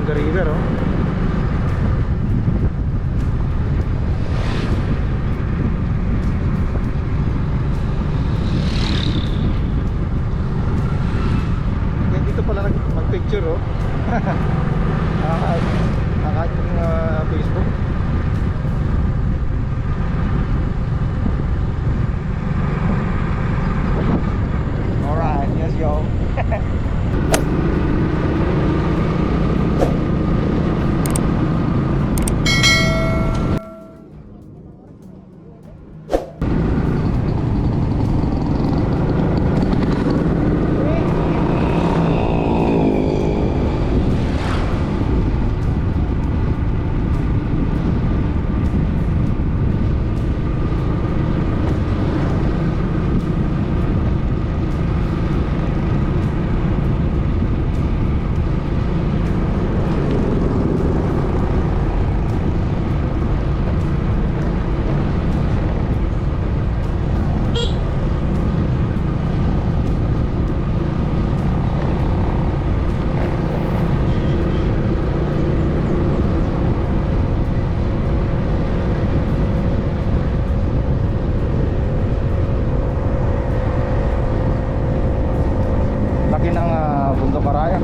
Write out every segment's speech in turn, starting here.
Olonga River, oh. Dito pala mag-picture, oh. Nakakait yung Facebook. Alright, yes yo. Laki ng Bunda Baraya.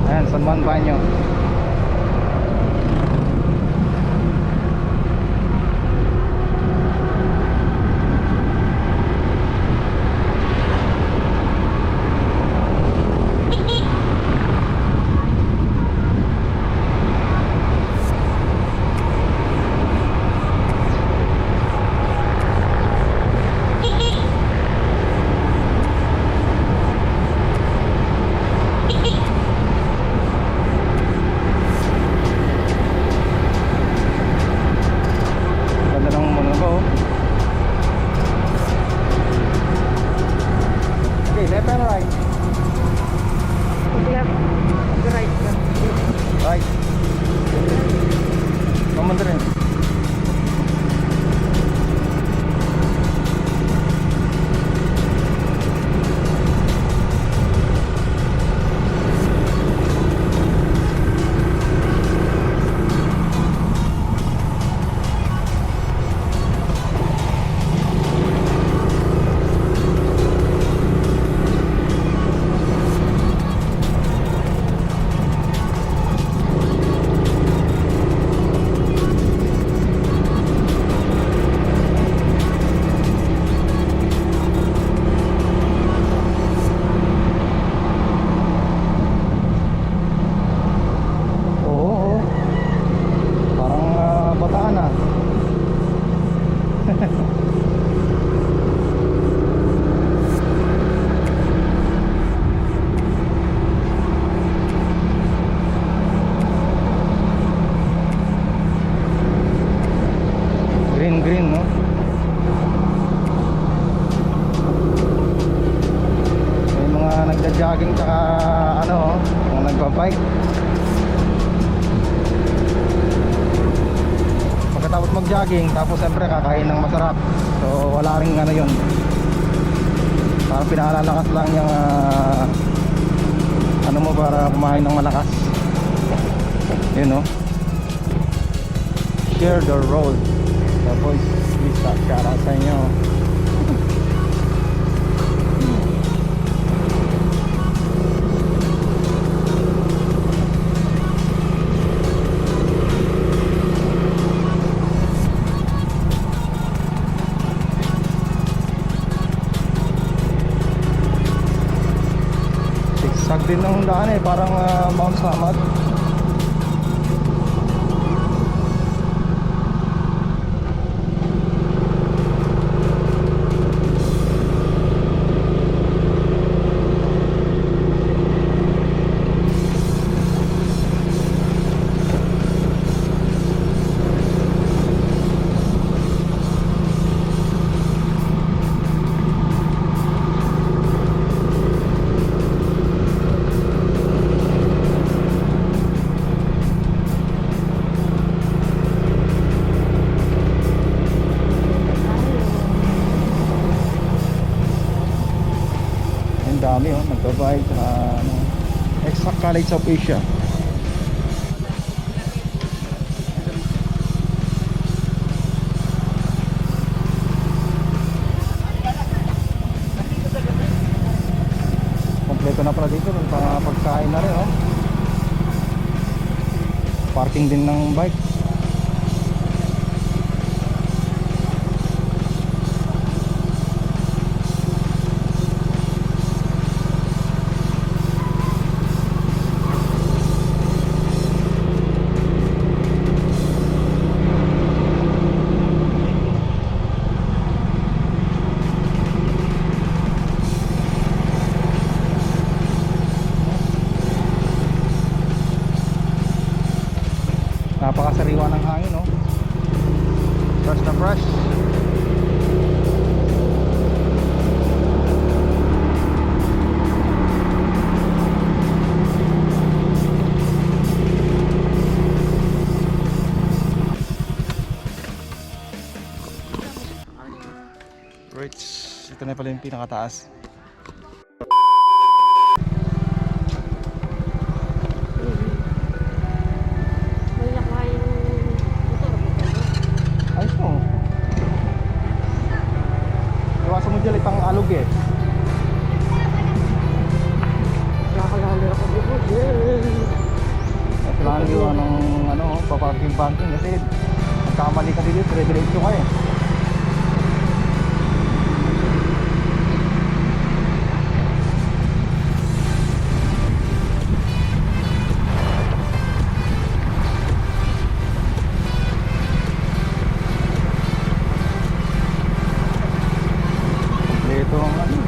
Ayan, San Juan Banyo. Ganda ng mga ko. Okay, left and right. Left, right, Right. Kamu rin. Oo, parang Bataan ah. Green, no? May mga nagja-jogging tsaka ano, mga nagpa-bike. Pagkatapos mag-jogging, tapos siyempre kakain ng masarap. So wala ring ano yun. Parang pinalalakas lang yung ano mo para kumain ng malakas. Yun, no? Share the road. Tapos please shout out sa inyo. Sigsag din ng daan eh, parang Mount Samad. College of Asia. Kompleto na pala dito, may pagkain na rin, oh. Parking din ng bike. Napakasariwa ng hangin, no? Fresh na fresh. Right, ito na pala yung pinakataas. Diyan itang alog eh. Nakakalala ako dito. Kailangan gawa ng ano, paparking kasi nagkamali ka dito, dire-diretso ka eh. Ito ang ano,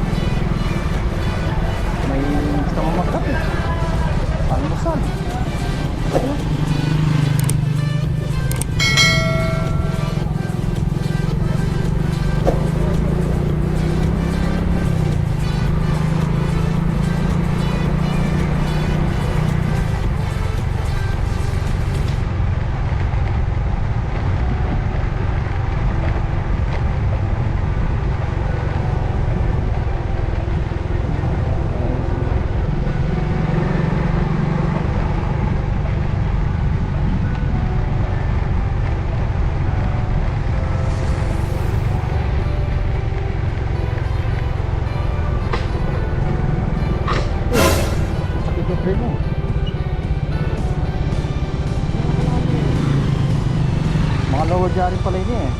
may gusto mong magkape, almusal. Mo. Mga lower jaring pala ini eh.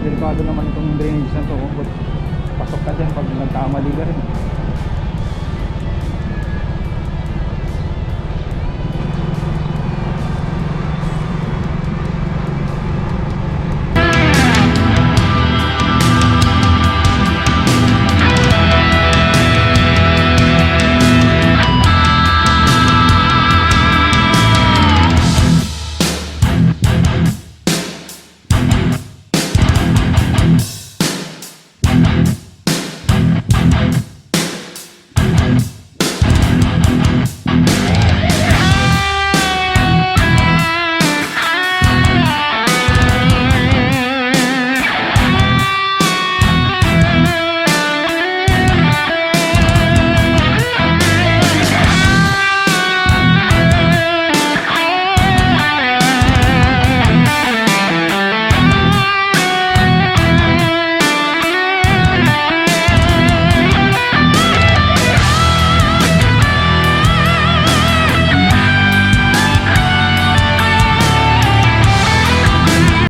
Delikado naman itong drainage na to. Pasok ka dyan pag nagkamali ka rin.